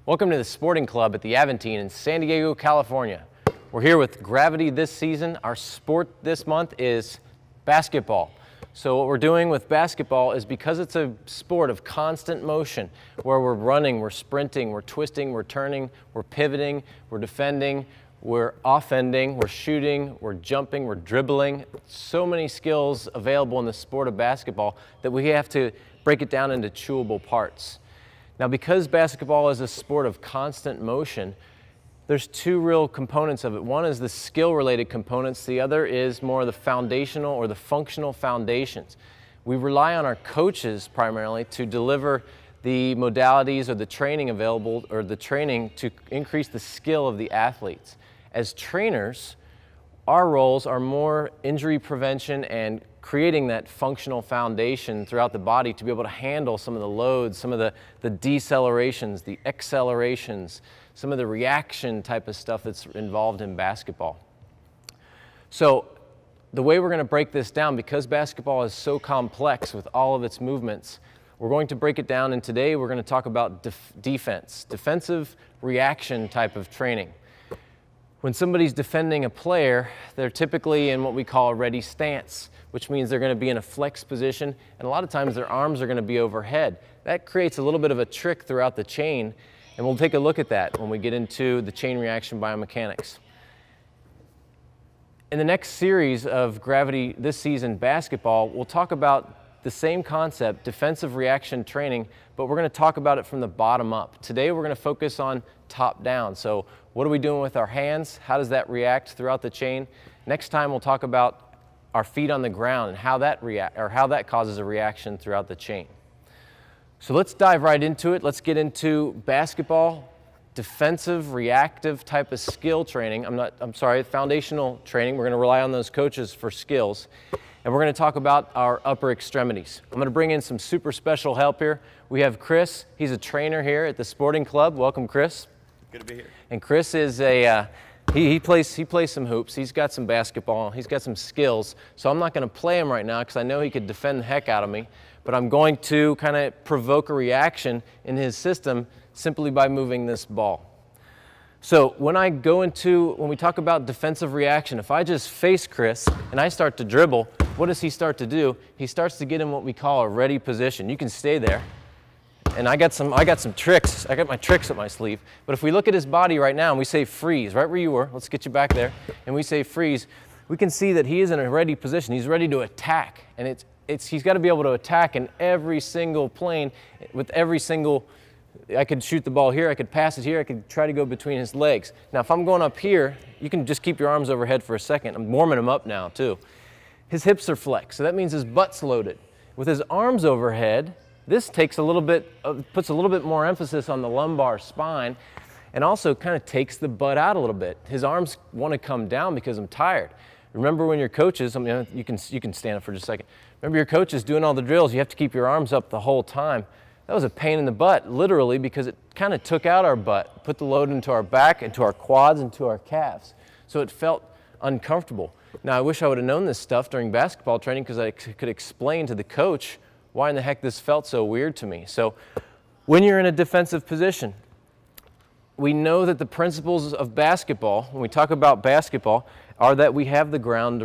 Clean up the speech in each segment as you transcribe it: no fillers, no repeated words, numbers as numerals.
Welcome to the Sporting Club at the Aventine in San Diego, California. We're here with Gravity this season. Our sport this month is basketball. So what we're doing with basketball is, because it's a sport of constant motion, where we're running, we're sprinting, we're twisting, we're turning, we're pivoting, we're defending, we're offending, we're shooting, we're jumping, we're dribbling. So many skills available in the sport of basketball that we have to break it down into chewable parts. Now, because basketball is a sport of constant motion, there's two real components of it. One is the skill-related components. The other is more of the foundational or the functional foundations. We rely on our coaches primarily to deliver the modalities or the training available, or the training to increase the skill of the athletes. As trainers, our roles are more injury prevention and creating that functional foundation throughout the body to be able to handle some of the loads, some of the decelerations, the accelerations, some of the reaction type of stuff that's involved in basketball. So the way we're going to break this down, because basketball is so complex with all of its movements, we're going to break it down, and today we're going to talk about defensive reaction type of training. When somebody's defending a player, they're typically in what we call a ready stance, which means they're going to be in a flex position, and a lot of times their arms are going to be overhead. That creates a little bit of a trick throughout the chain, and we'll take a look at that when we get into the chain reaction biomechanics. In the next series of Gravity this season basketball, we'll talk about the same concept, defensive reaction training, but we're going to talk about it from the bottom up. Today we're going to focus on top down. So what are we doing with our hands? How does that react throughout the chain? Next time we'll talk about our feet on the ground and how that causes a reaction throughout the chain. So let's dive right into it. Let's get into basketball, defensive, reactive type of skill training. Foundational training. We're going to rely on those coaches for skills. And we're going to talk about our upper extremities. I'm going to bring in some super special help here. We have Chris. He's a trainer here at the Sporting Club. Welcome, Chris. Good to be here. And Chris is he plays some hoops. He's got some basketball. He's got some skills. So I'm not going to play him right now because I know he could defend the heck out of me. But I'm going to kind of provoke a reaction in his system simply by moving this ball. So when we talk about defensive reaction, if I just face Chris and I start to dribble, what does he start to do? He starts to get in what we call a ready position. You can stay there. And I got some tricks. I got my tricks up my sleeve. But if we look at his body right now and we say freeze, right where you were, let's get you back there, and we say freeze, we can see that he is in a ready position. He's ready to attack. And he's got to be able to attack in every single plane with every single. I could shoot the ball here, I could pass it here, I could try to go between his legs. Now if I'm going up here, you can just keep your arms overhead for a second. I'm warming him up now too. His hips are flexed, so that means his butt's loaded. With his arms overhead, this puts a little bit more emphasis on the lumbar spine, and also kind of takes the butt out a little bit. His arms want to come down because I'm tired. Remember when your coaches, you can stand up for just a second. Remember your coaches doing all the drills, you have to keep your arms up the whole time. That was a pain in the butt, literally, because it kind of took out our butt, put the load into our back, into our quads, into our calves. So it felt uncomfortable. Now, I wish I would have known this stuff during basketball training because I could explain to the coach why in the heck this felt so weird to me. So when you're in a defensive position, we know that the principles of basketball, when we talk about basketball, are that we have ground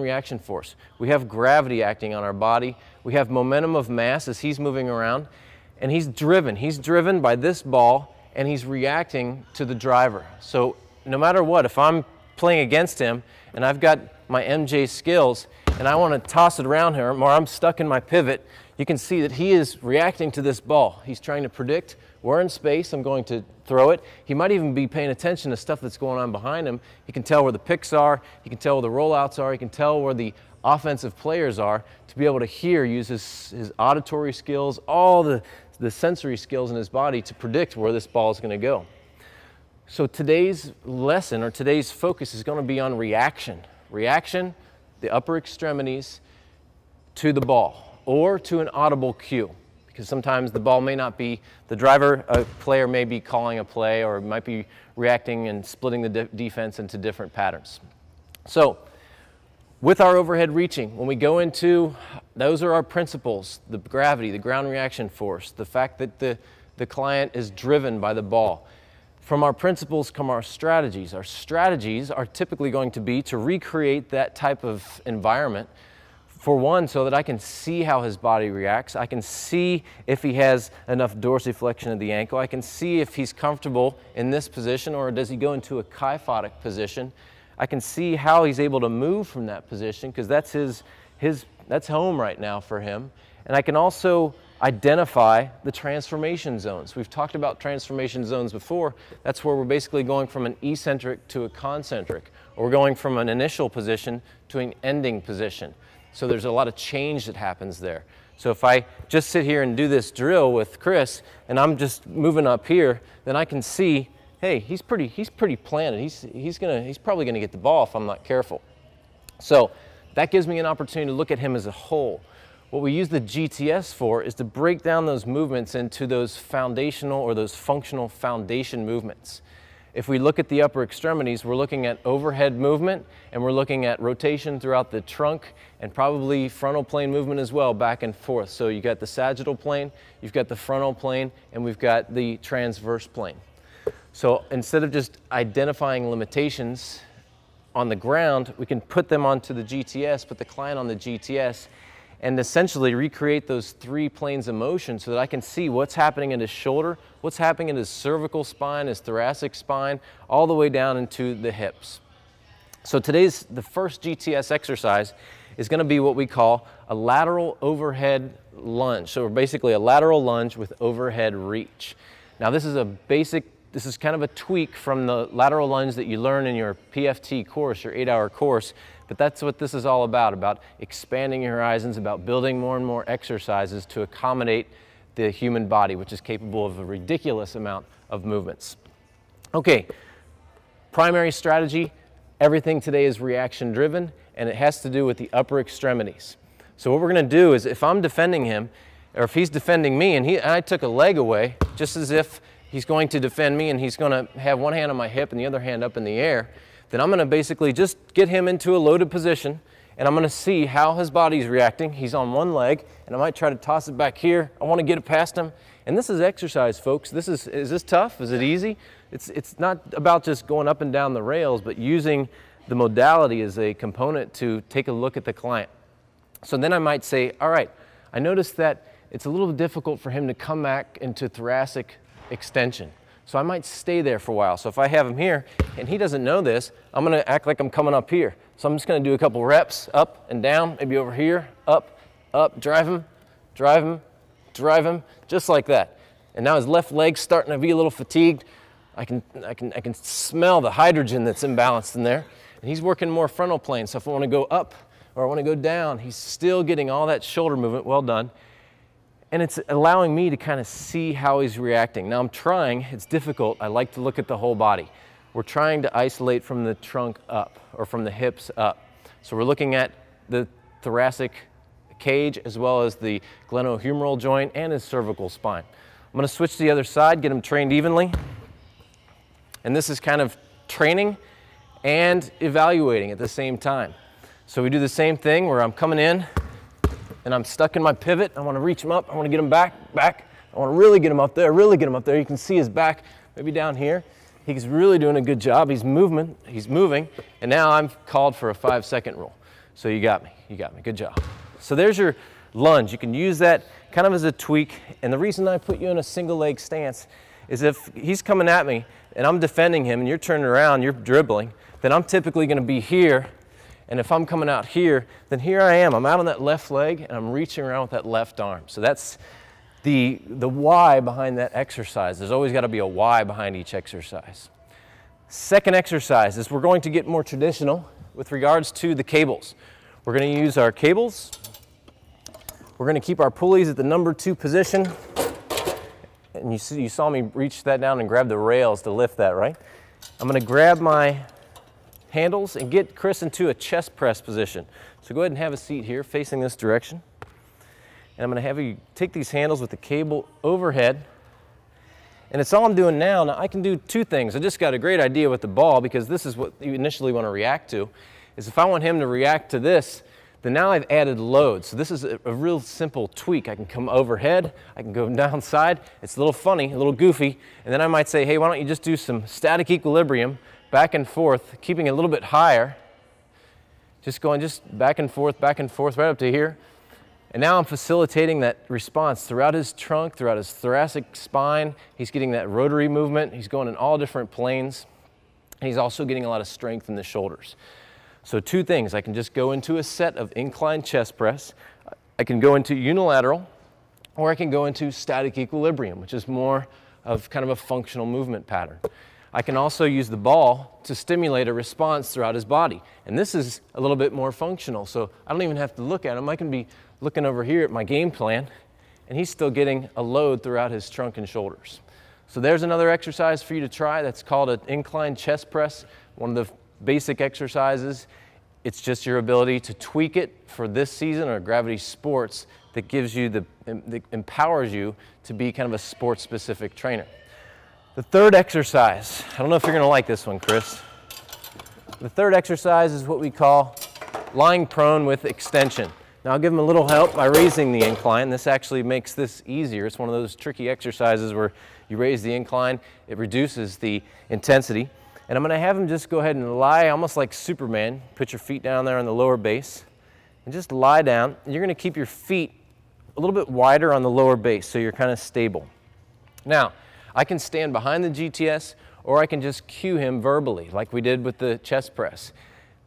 reaction force. We have gravity acting on our body. We have momentum of mass as he's moving around, and he's driven. He's driven by this ball, and he's reacting to the driver. So no matter what, if I'm playing against him and I've got my MJ skills and I want to toss it around here, or I'm stuck in my pivot, you can see that he is reacting to this ball. He's trying to predict where in space I'm going to throw it. He might even be paying attention to stuff that's going on behind him. He can tell where the picks are. He can tell where the rollouts are. He can tell where the offensive players are to be able to use his auditory skills, all the sensory skills in his body to predict where this ball is going to go. So today's lesson, or today's focus, is going to be on reaction. Reaction, the upper extremities, to the ball or to an audible cue. Because sometimes the ball may not be, the player may be calling a play or might be reacting and splitting the defense into different patterns. So with our overhead reaching, when we go into, those are our principles, the gravity, the ground reaction force, the fact that the client is driven by the ball. From our principles come our strategies. Our strategies are typically going to be to recreate that type of environment, for one, so that I can see how his body reacts. I can see if he has enough dorsiflexion of the ankle. I can see if he's comfortable in this position, or does he go into a kyphotic position. I can see how he's able to move from that position, because that's home right now for him. And I can also identify the transformation zones. We've talked about transformation zones before. That's where we're basically going from an eccentric to a concentric, or we're going from an initial position to an ending position. So there's a lot of change that happens there. So if I just sit here and do this drill with Chris, and I'm just moving up here, then I can see, hey, he's pretty planted. He's probably gonna get the ball if I'm not careful. So that gives me an opportunity to look at him as a whole. What we use the GTS for is to break down those movements into those foundational or those functional foundation movements. If we look at the upper extremities, we're looking at overhead movement, and we're looking at rotation throughout the trunk, and probably frontal plane movement as well, back and forth. So you got the sagittal plane, you've got the frontal plane, and we've got the transverse plane. So instead of just identifying limitations on the ground, we can put them onto the GTS, put the client on the GTS, and essentially recreate those 3 planes of motion so that I can see what's happening in his shoulder, what's happening in his cervical spine, his thoracic spine, all the way down into the hips. So the first GTS exercise is going to be what we call a lateral overhead lunge. So we're basically a lateral lunge with overhead reach. Now this is kind of a tweak from the lateral lunge that you learn in your PFT course, your 8-hour course. But that's what this is all about expanding your horizons, about building more and more exercises to accommodate the human body, which is capable of a ridiculous amount of movements. Okay, primary strategy, everything today is reaction driven, and it has to do with the upper extremities. So what we're gonna do is, if I'm defending him, or if he's defending me, and I took a leg away, just as if he's going to defend me and he's gonna have one hand on my hip and the other hand up in the air, then I'm gonna basically just get him into a loaded position, and I'm gonna see how his body's reacting. He's on one leg, and I might try to toss it back here. I wanna get it past him. And this is exercise, folks. Is this tough? Is it easy? It's not about just going up and down the rails, but using the modality as a component to take a look at the client. So then I might say, all right, I noticed that it's a little difficult for him to come back into thoracic extension. So I might stay there for a while. So if I have him here and he doesn't know this, I'm gonna act like I'm coming up here. So I'm just gonna do a couple reps, up and down, maybe over here, up, drive him, just like that. And now his left leg's starting to be a little fatigued. I can smell the hydrogen that's imbalanced in there. And he's working more frontal plane. So if I wanna go up or I wanna go down, he's still getting all that shoulder movement, well done. And it's allowing me to kind of see how he's reacting. Now I'm trying, it's difficult, I like to look at the whole body. We're trying to isolate from the trunk up, or from the hips up. So we're looking at the thoracic cage as well as the glenohumeral joint and his cervical spine. I'm gonna switch to the other side, get him trained evenly. And this is kind of training and evaluating at the same time. So we do the same thing where I'm coming in, and I'm stuck in my pivot. I want to reach him up. I want to get him back. I want to really get him up there, You can see his back maybe down here. He's really doing a good job. He's moving, and now I'm called for a 5-second rule. So you got me, good job. So there's your lunge. You can use that kind of as a tweak, and the reason I put you in a single leg stance is if he's coming at me and I'm defending him and you're turning around, you're dribbling, then I'm typically going to be here. And if I'm coming out here, then here I am. I'm out on that left leg, and I'm reaching around with that left arm. So that's the why behind that exercise. There's always got to be a why behind each exercise. Second exercise is we're going to get more traditional with regards to the cables. We're going to use our cables. We're going to keep our pulleys at the number 2 position. And you saw me reach that down and grab the rails to lift that, right? I'm going to grab my handles and get Chris into a chest press position. So go ahead and have a seat here facing this direction. And I'm going to have you take these handles with the cable overhead. And it's all I'm doing now. Now I can do 2 things. I just got a great idea with the ball, because this is what you initially want to react to, is if I want him to react to this, Then now I've added load. So this is a real simple tweak. I can come overhead, I can go downside. It's a little funny, a little goofy. And then I might say, hey, why don't you just do some static equilibrium, back and forth, keeping it a little bit higher. Just going back and forth, right up to here. And now I'm facilitating that response throughout his trunk, throughout his thoracic spine. He's getting that rotary movement. He's going in all different planes. And he's also getting a lot of strength in the shoulders. So two things, I can just go into a set of incline chest press, I can go into unilateral, or I can go into static equilibrium, which is more of kind of a functional movement pattern. I can also use the ball to stimulate a response throughout his body. And this is a little bit more functional, so I don't even have to look at him. I can be looking over here at my game plan, and he's still getting a load throughout his trunk and shoulders. So there's another exercise for you to try. That's called an incline chest press, one of the basic exercises. It's just your ability to tweak it for this season or gravity sports that gives you that empowers you to be kind of a sports specific trainer. The third exercise, I don't know if you're going to like this one, Chris. The third exercise is what we call lying prone with extension. Now I'll give him a little help by raising the incline. This actually makes this easier. It's one of those tricky exercises where you raise the incline, it reduces the intensity. And I'm going to have him just go ahead and lie almost like Superman. Put your feet down there on the lower base and just lie down. And you're going to keep your feet a little bit wider on the lower base so you're kind of stable. Now, I can stand behind the GTS or I can just cue him verbally like we did with the chest press.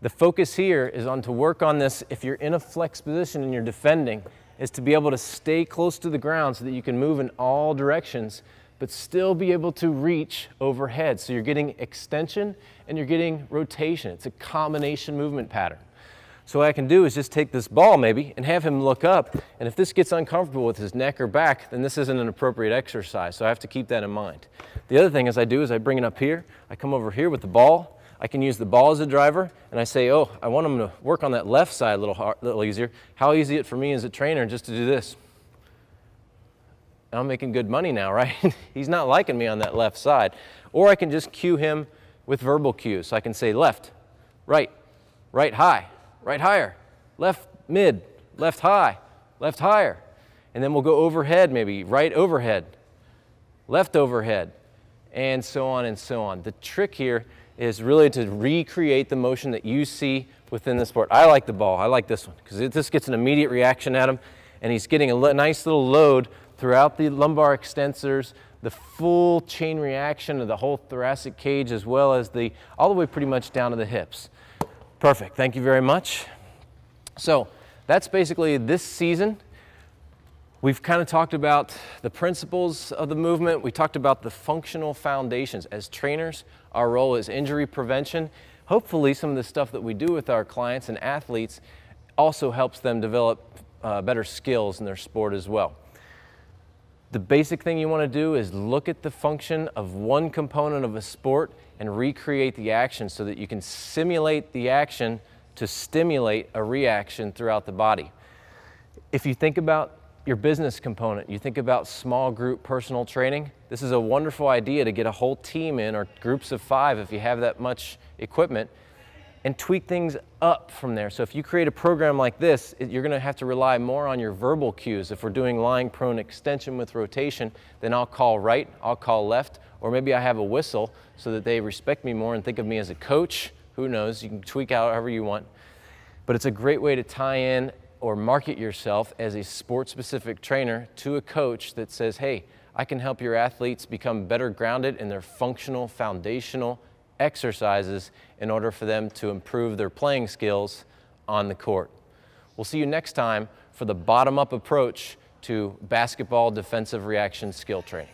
The focus here is on to work on this if you're in a flex position and you're defending, is to be able to stay close to the ground so that you can move in all directions but still be able to reach overhead. So you're getting extension and you're getting rotation. It's a combination movement pattern. So what I can do is just take this ball maybe and have him look up, and if this gets uncomfortable with his neck or back, then this isn't an appropriate exercise, so I have to keep that in mind. The other thing I do is I bring it up here, I come over here with the ball, I can use the ball as a driver, and I say, oh, I want him to work on that left side a little easier. How easy is it for me as a trainer just to do this? I'm making good money now, right? He's not liking me on that left side. Or I can just cue him with verbal cues. So I can say left, right high, right higher, left mid, left high, left higher. And then we'll go overhead maybe, right overhead, left overhead, and so on and so on. The trick here is really to recreate the motion that you see within the sport. I like the ball, I like this one, because this gets an immediate reaction at him, and he's getting a nice little load throughout the lumbar extensors, the full chain reaction of the whole thoracic cage, as well as all the way pretty much down to the hips. Perfect, thank you very much. So that's basically this season. We've kind of talked about the principles of the movement. We talked about the functional foundations. As trainers, our role is injury prevention. Hopefully some of the stuff that we do with our clients and athletes also helps them develop better skills in their sport as well. The basic thing you want to do is look at the function of one component of a sport and recreate the action so that you can simulate the action to stimulate a reaction throughout the body. If you think about your business component, you think about small group personal training, this is a wonderful idea to get a whole team in, or groups of 5 if you have that much equipment, and tweak things up from there. So if you create a program like this, you're going to have to rely more on your verbal cues. If we're doing lying prone extension with rotation, then I'll call right, I'll call left, or maybe I have a whistle so that they respect me more and think of me as a coach. Who knows? You can tweak out however you want. But it's a great way to tie in or market yourself as a sport-specific trainer to a coach that says, hey, I can help your athletes become better grounded in their functional, foundational exercises in order for them to improve their playing skills on the court. We'll see you next time for the bottom-up approach to basketball defensive reaction skill training.